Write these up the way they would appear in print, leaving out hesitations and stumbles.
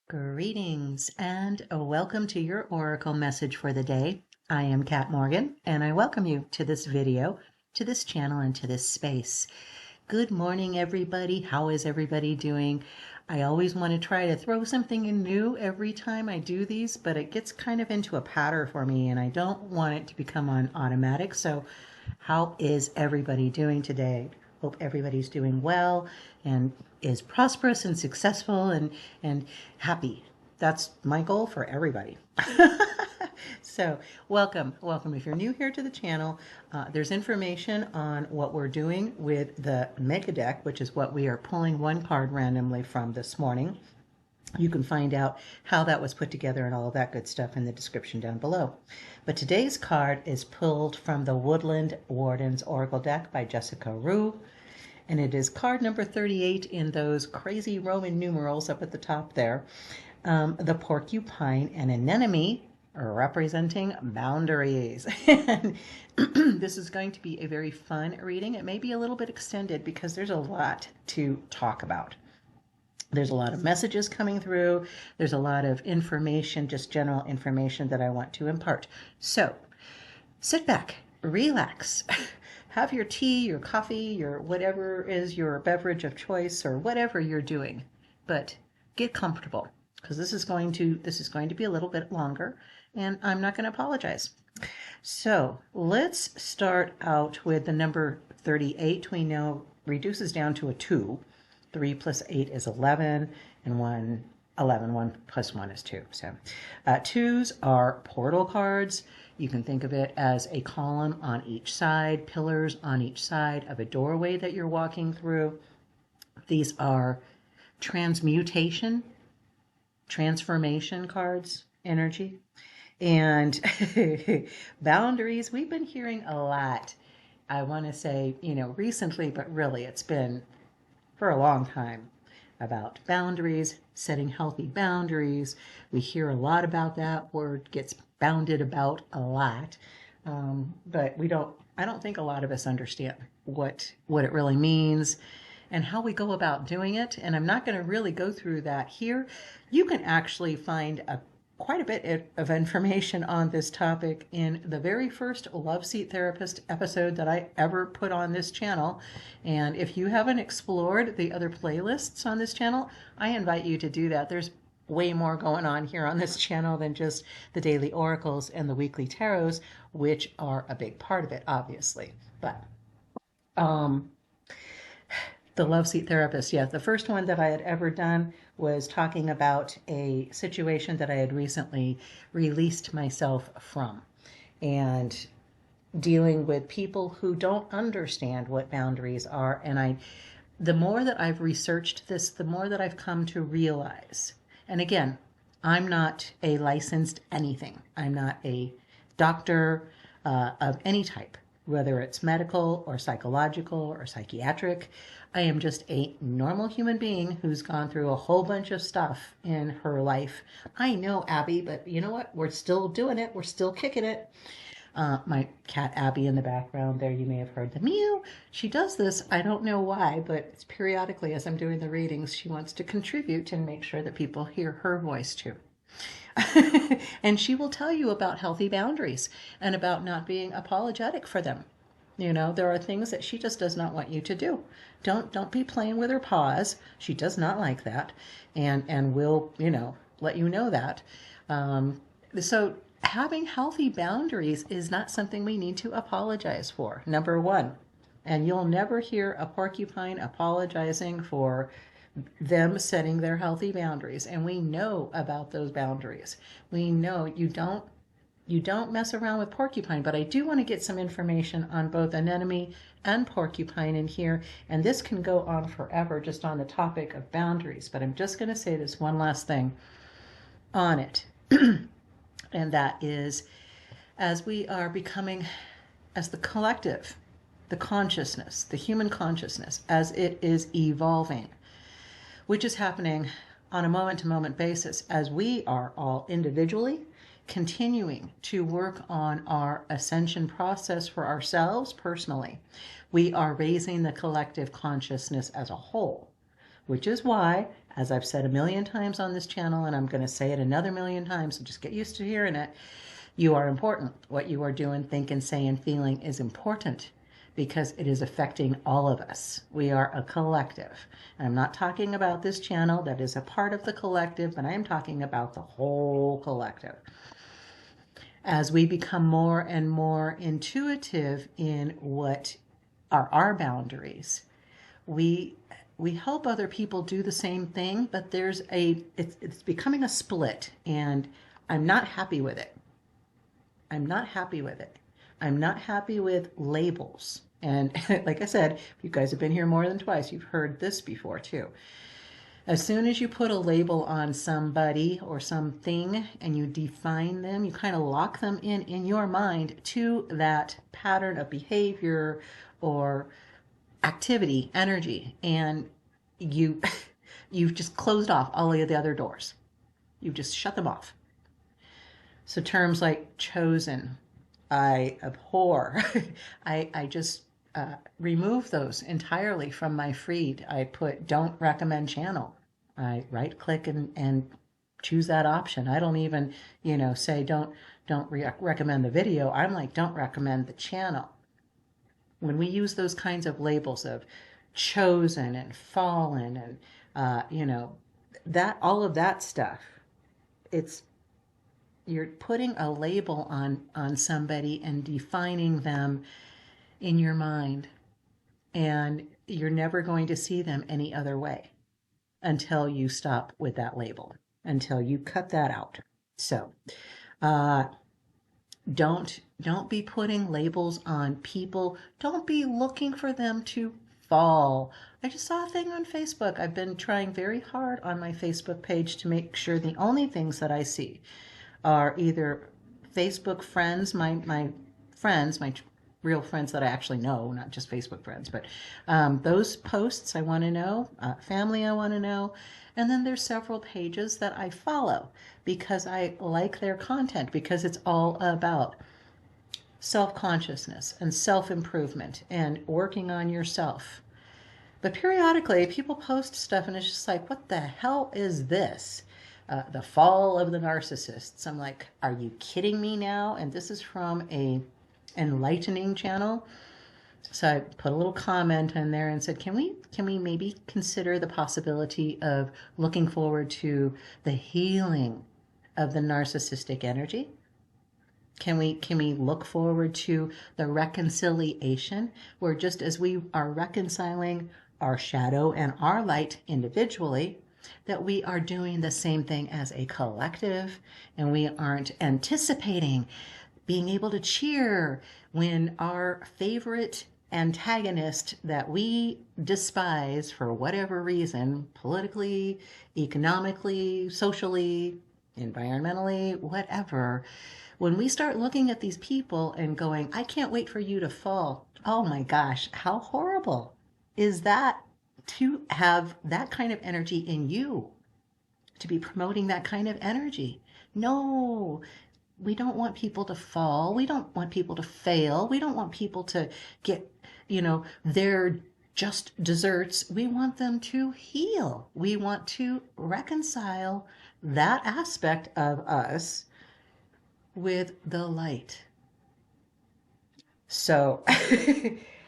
Greetings and welcome to your Oracle message for the day. I am Kat Morgan and I welcome you to this video, to this channel, and to this space. Good morning, everybody. How is everybody doing? I always want to try to throw something in new every time I do these, but it gets kind of into a pattern for me and I don't want it to become on automatic. So how is everybody doing today? Hope everybody's doing well and is prosperous and successful and happy. That's my goal for everybody. So welcome. If you're new here to the channel, there's information on what we're doing with the MEGADECK, which is what we are pulling one card randomly from this morning. You can find out how that was put together and all of that good stuff in the description down below. But today's card is pulled from the Woodland Wardens Oracle deck by Jessica Roux. And it is card number 38 in those crazy Roman numerals up at the top there. The Porcupine and Anemone representing boundaries. And this is going to be a very fun reading. It may be a little bit extended because there's a lot to talk about. There's a lot of messages coming through. There's a lot of information, just general information that I want to impart. So sit back, relax. Have your tea, your coffee, your whatever is your beverage of choice or whatever you're doing, but get comfortable because this is going to be a little bit longer and I'm not going to apologize. So let's start out with the number 38. We know reduces down to a 2. 3 plus 8 is 11 and 1 plus 1 is 2. So twos are portal cards. You can think of it as a column on each side, pillars on each side of a doorway that you're walking through. These are transmutation, transformation cards, energy. And boundaries, we've been hearing a lot. I want to say, recently, but really it's been for a long time about boundaries, setting healthy boundaries. We hear a lot about that. Word gets bounded about a lot, but I don't think a lot of us understand what it really means and how we go about doing it. And I'm not going to really go through that here. You can actually find quite a bit of information on this topic in the very first Love Seat Therapist episode that I ever put on this channel. And if you haven't explored the other playlists on this channel, I invite you to do that. There's way more going on here on this channel than just the daily oracles and the weekly tarots, which are a big part of it, obviously. But the Love Seat Therapist, yeah, the first one that I had ever done was talking about a situation that I had recently released myself from and dealing with people who don't understand what boundaries are. And the more that I've researched this, the more that I've come to realize. And again, I'm not a licensed anything. I'm not a doctor of any type, whether it's medical or psychological or psychiatric. I am just a normal human being who's gone through a whole bunch of stuff in her life. I know, Abby, but you know what? We're still doing it. We're still kicking it. My cat Abby in the background there, you may have heard the meow. She does this, I don't know why, but it's periodically as I'm doing the readings, she wants to contribute and make sure that people hear her voice too. And she will tell you about healthy boundaries and about not being apologetic for them. There are things that she just does not want you to do. Don't be playing with her paws. She does not like that. And will, let you know that. So having healthy boundaries is not something we need to apologize for, number one. And you'll never hear a porcupine apologizing for them setting their healthy boundaries. And we know about those boundaries. We know you don't mess around with porcupine, but I do want to get some information on both anemone and porcupine in here. And this can go on forever just on the topic of boundaries, but I'm just going to say this one last thing on it. And that is, as we are becoming, as the collective, the consciousness, the human consciousness, as it is evolving, which is happening on a moment-to-moment basis, as we are all individually continuing to work on our ascension process for ourselves personally, we are raising the collective consciousness as a whole, which is why As I've said a million times on this channel, and I'm going to say it another million times, so just get used to hearing it. You are important. What you are doing, thinking, saying, feeling is important because it is affecting all of us. We are a collective. And I'm not talking about this channel that is a part of the collective, but I am talking about the whole collective. As we become more and more intuitive in what are our boundaries, we help other people do the same thing, but it's becoming a split, and I'm not happy with it. I'm not happy with it. I'm not happy with labels. And like I said, if you guys have been here more than twice, you've heard this before too. As soon as you put a label on somebody or something and you define them, you kind of lock them in your mind to that pattern of behavior or activity, energy, and you've just closed off all of the other doors. You've just shut them off. So terms like chosen, I abhor, I just remove those entirely from my feed. I put don't recommend channel. I right click and choose that option. I don't even, say don't recommend the video. I'm like, don't recommend the channel. When we use those kinds of labels of chosen and fallen and, that all of that stuff, you're putting a label on somebody and defining them in your mind, and you're never going to see them any other way until you stop with that label, until you cut that out. So don't be putting labels on people. Don't be looking for them to fall. I just saw a thing on Facebook. I've been trying very hard on my Facebook page to make sure the only things that I see are either Facebook friends, my friends, my real friends that I actually know, not just Facebook friends, but those posts I want to know, family I want to know, and then there's several pages that I follow because I like their content, because it's all about self-consciousness and self-improvement and working on yourself. But periodically people post stuff and it's just like, what the hell is this? The fall of the narcissists. I'm like, are you kidding me now? And this is from a enlightening channel. So I put a little comment in there and said, can we maybe consider the possibility of looking forward to the healing of the narcissistic energy? Can we look forward to the reconciliation, where just as we are reconciling our shadow and our light individually, that we are doing the same thing as a collective, and we aren't anticipating being able to cheer when our favorite antagonist that we despise for whatever reason, politically, economically, socially, environmentally, whatever, when we start looking at these people and going, I can't wait for you to fall. Oh my gosh, how horrible is that, to have that kind of energy in you, to be promoting that kind of energy? No, we don't want people to fall. We don't want people to fail. We don't want people to get, their just desserts. We want them to heal. We want to reconcile that aspect of us with the light. So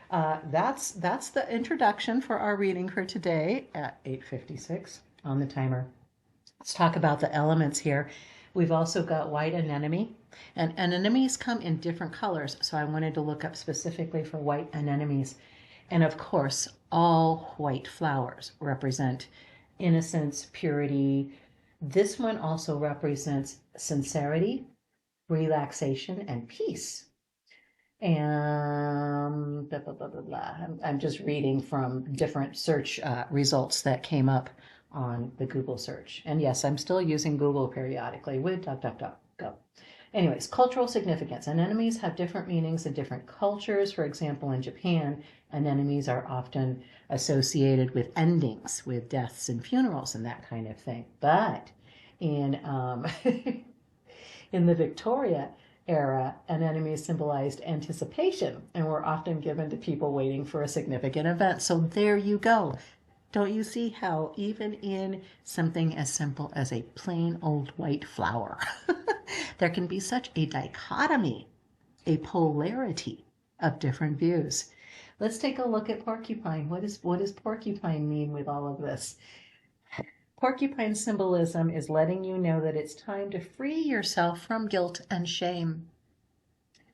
that's the introduction for our reading for today at 8:56 on the timer. Let's talk about the elements here. We've also got white anemone, and anemones come in different colors, so I wanted to look up specifically for white anemones. And of course, all white flowers represent innocence, purity. This one also represents sincerity, relaxation, and peace. And blah, blah, blah, blah, blah. I'm just reading from different search results that came up on the Google search. And yes, I'm still using Google periodically with DuckDuckGo. Anyways, cultural significance. Anemones have different meanings in different cultures. For example, in Japan, anemones are often associated with endings, with deaths and funerals and that kind of thing. But in in the Victoria era, anemones symbolized anticipation and were often given to people waiting for a significant event. So there you go. Don't you see how even in something as simple as a plain old white flower, there can be such a dichotomy, a polarity of different views? Let's take a look at porcupine. What does porcupine mean with all of this? Porcupine symbolism is letting you know that it's time to free yourself from guilt and shame.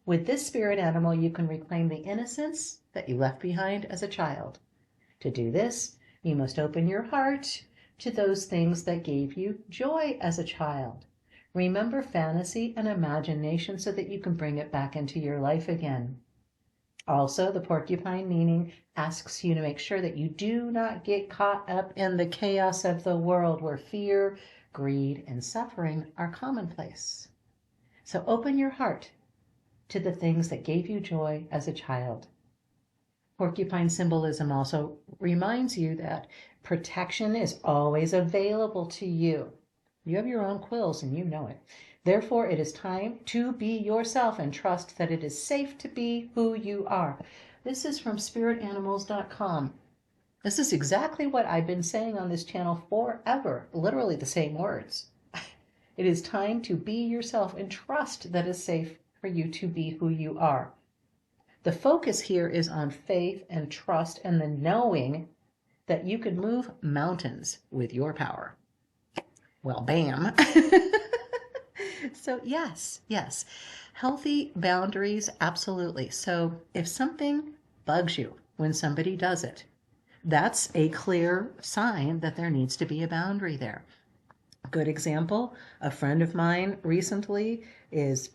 With this spirit animal, you can reclaim the innocence that you left behind as a child. To do this, you must open your heart to those things that gave you joy as a child. Remember fantasy and imagination so that you can bring it back into your life again. Also, the porcupine meaning asks you to make sure that you do not get caught up in the chaos of the world where fear, greed, and suffering are commonplace. So open your heart to the things that gave you joy as a child. Porcupine symbolism also reminds you that protection is always available to you. You have your own quills and you know it. Therefore, it is time to be yourself and trust that it is safe to be who you are. This is from spiritanimals.com. This is exactly what I've been saying on this channel forever, literally the same words. It is time to be yourself and trust that it's safe for you to be who you are. The focus here is on faith and trust and the knowing that you can move mountains with your power. Well, bam. So yes, healthy boundaries, absolutely. So if something bugs you when somebody does it, that's a clear sign that there needs to be a boundary there. Good example, a friend of mine recently is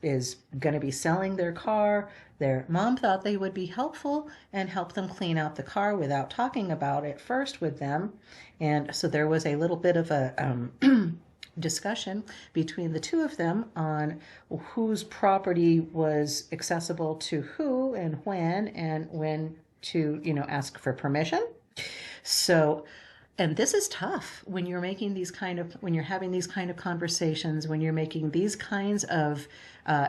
going to be selling their car. Their mom thought they would be helpful and help them clean out the car without talking about it first with them. And so there was a little bit of a discussion between the two of them on whose property was accessible to who and when to, ask for permission. So, and this is tough when you're making when you're having these kind of conversations, when you're making these kinds of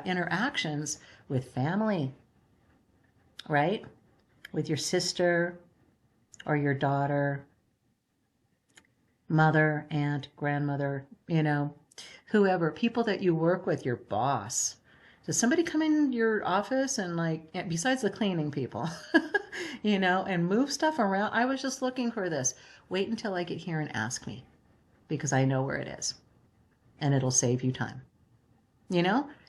interactions with family, right? With your sister or your daughter, mother, aunt, grandmother, whoever, people that you work with, your boss. Does somebody come in your office and besides the cleaning people, and move stuff around? I was just looking for this. Wait until I get here and ask me, because I know where it is and it'll save you time.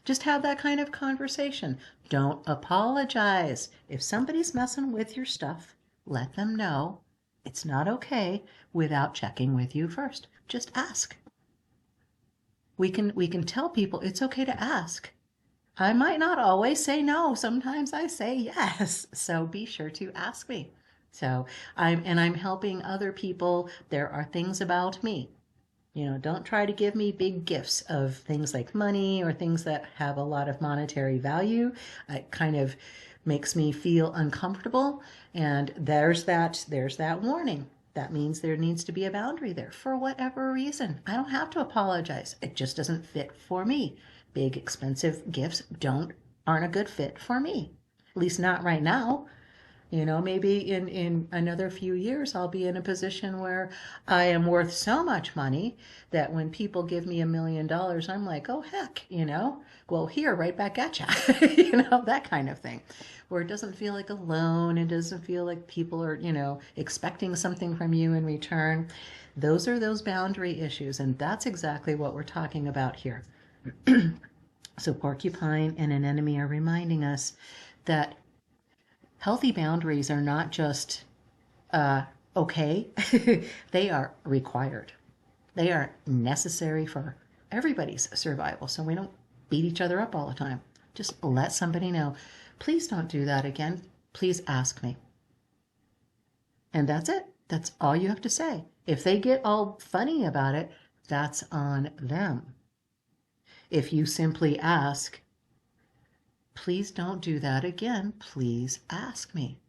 Just have that kind of conversation. Don't apologize. If somebody's messing with your stuff, let them know it's not okay without checking with you first. Just ask. We can tell people it's okay to ask. I might not always say no. Sometimes I say yes. So be sure to ask me. So I'm helping other people. There are things about me. Don't try to give me big gifts of things like money or things that have a lot of monetary value. It kind of makes me feel uncomfortable. And there's that warning. That means there needs to be a boundary there for whatever reason. I don't have to apologize. It just doesn't fit for me. Big expensive gifts aren't a good fit for me. At least not right now. Maybe in another few years, I'll be in a position where I am worth so much money that when people give me $1 million, I'm like, oh, heck, well, here, right back at you, that kind of thing, where it doesn't feel like a loan. It doesn't feel like people are, expecting something from you in return. Those are those boundary issues. And that's exactly what we're talking about here. So Porcupine and Anemone are reminding us that healthy boundaries are not just okay. They are required. They are necessary for everybody's survival. So we don't beat each other up all the time. Just let somebody know, please don't do that again. Please ask me. And that's it. That's all you have to say. If they get all funny about it, that's on them. If you simply ask, please don't do that again. Please ask me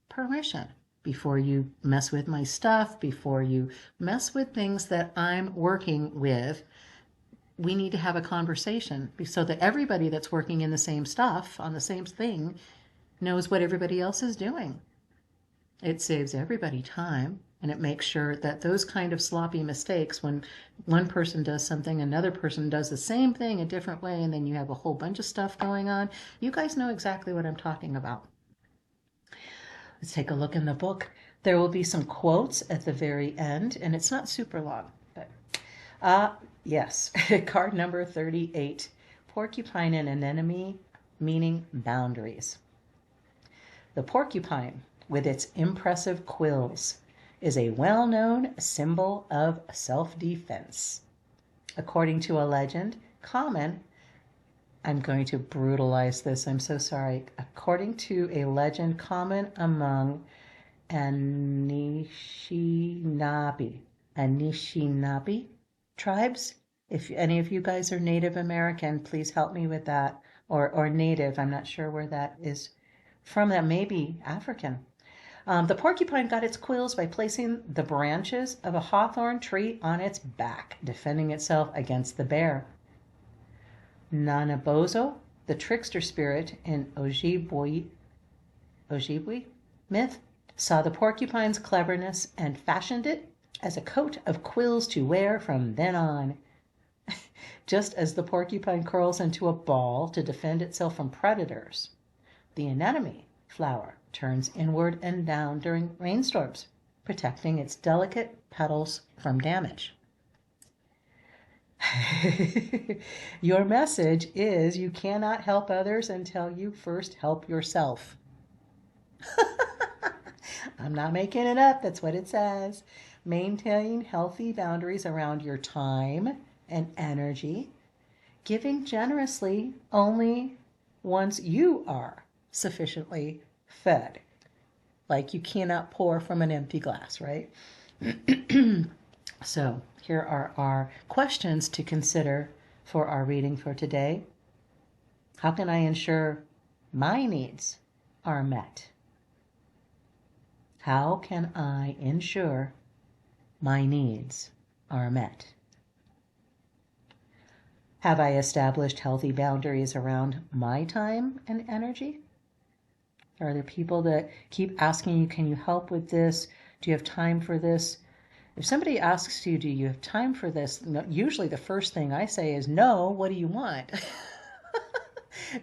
permission before you mess with my stuff, before you mess with things that I'm working with. We need to have a conversation so that everybody that's working in the same stuff, on the same thing, knows what everybody else is doing. It saves everybody time. And it makes sure that those kind of sloppy mistakes, when one person does something, another person does the same thing a different way, and then you have a whole bunch of stuff going on, you guys know exactly what I'm talking about. Let's take a look in the book. There will be some quotes at the very end, and it's not super long, but yes, card number 38, Porcupine and Anemone, meaning boundaries. The porcupine, with its impressive quills, is a well-known symbol of self-defense. According to a legend, common, I'm going to brutalize this, I'm so sorry. According to a legend common among Anishinaabe tribes. If any of you guys are Native American, please help me with that. Or Native, I'm not sure where that is from. That may be African. The porcupine got its quills by placing the branches of a hawthorn tree on its back, defending itself against the bear. Nanabozo, the trickster spirit in Ojibwe myth, saw the porcupine's cleverness and fashioned it as a coat of quills to wear from then on. Just as the porcupine curls into a ball to defend itself from predators, the anemone flower turns inward and down during rainstorms, protecting its delicate petals from damage. Your message is you cannot help others until you first help yourself. I'm not making it up. That's what it says. Maintain healthy boundaries around your time and energy, giving generously only once you are sufficiently fed. Like you cannot pour from an empty glass, right? So here are our questions to consider for our reading for today. How can I ensure my needs are met? How can I ensure my needs are met? Have I established healthy boundaries around my time and energy? Are there people that keep asking you, can you help with this? Do you have time for this? If somebody asks you, do you have time for this? Usually the first thing I say is, no, what do you want?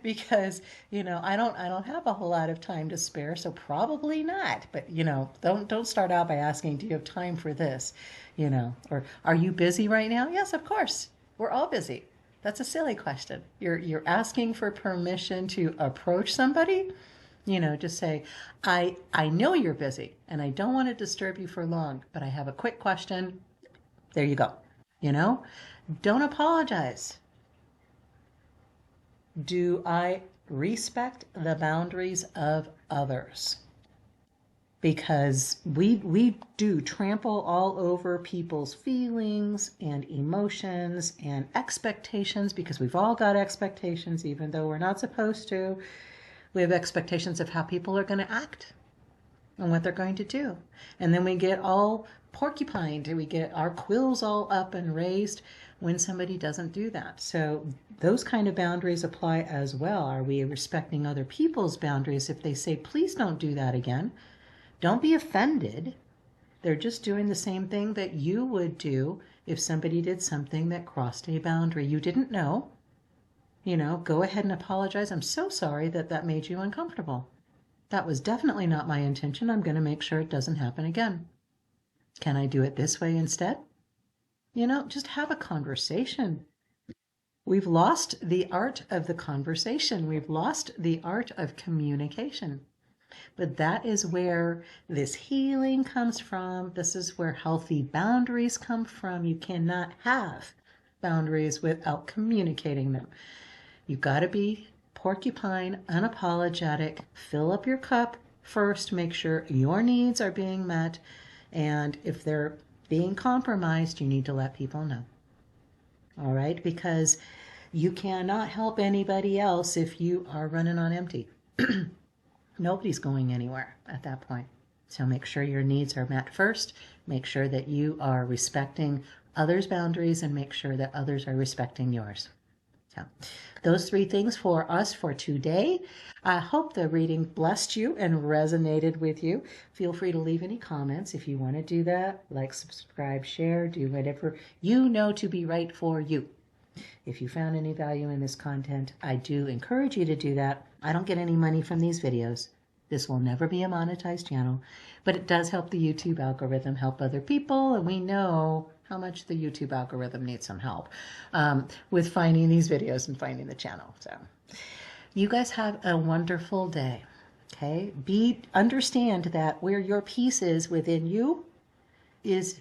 Because, I don't have a whole lot of time to spare, so probably not. But, don't start out by asking, do you have time for this? Or are you busy right now? Yes, of course. We're all busy. That's a silly question. You're asking for permission to approach somebody. Just say, I know you're busy and I don't want to disturb you for long, but I have a quick question. There you go. Don't apologize. Do I respect the boundaries of others? Because we do trample all over people's feelings and emotions and expectations, because we've all got expectations, even though we're not supposed to. We have expectations of how people are going to act and what they're going to do. And then we get all porcupined, we get our quills all up and raised when somebody doesn't do that. So those kind of boundaries apply as well. Are we respecting other people's boundaries if they say, please don't do that again? Don't be offended. They're just doing the same thing that you would do if somebody did something that crossed a boundary you didn't know. Go ahead and apologize. I'm so sorry that made you uncomfortable. That was definitely not my intention. I'm going to make sure it doesn't happen again. Can I do it this way instead? Just have a conversation. We've lost the art of the conversation. We've lost the art of communication. But that is where this healing comes from. This is where healthy boundaries come from. You cannot have boundaries without communicating them. You've got to be porcupine, unapologetic, fill up your cup first, make sure your needs are being met, and if they're being compromised, you need to let people know. All right? Because you cannot help anybody else if you are running on empty. Nobody's going anywhere at that point. So make sure your needs are met first. Make sure that you are respecting others' boundaries and make sure that others are respecting yours. So, those three things for us for today. I hope the reading blessed you and resonated with you. Feel free to leave any comments if you want to do that. Like, subscribe, share, do whatever you know to be right for you. If you found any value in this content, I do encourage you to do that. I don't get any money from these videos. This will never be a monetized channel, but it does help the YouTube algorithm help other people, and we know how much the YouTube algorithm needs some help with finding these videos and finding the channel. So you guys have a wonderful day. Okay, understand that where your peace is within you is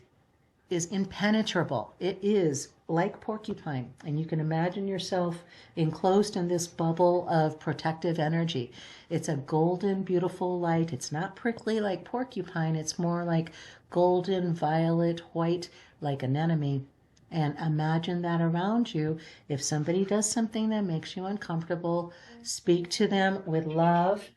impenetrable. It is like Porcupine, and you can imagine yourself enclosed in this bubble of protective energy. It's a golden, beautiful light. It's not prickly like Porcupine. It's more like golden, violet, white, like Anemone. And imagine that around you. If somebody does something that makes you uncomfortable, speak to them with love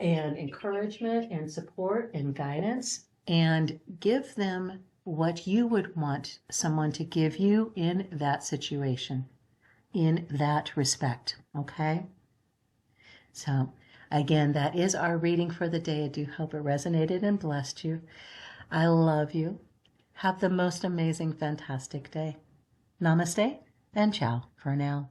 and encouragement and support and guidance, and give them what you would want someone to give you in that situation, in that respect. Okay? So, again, that is our reading for the day. I do hope it resonated and blessed you. I love you. Have the most amazing, fantastic day. Namaste and ciao for now.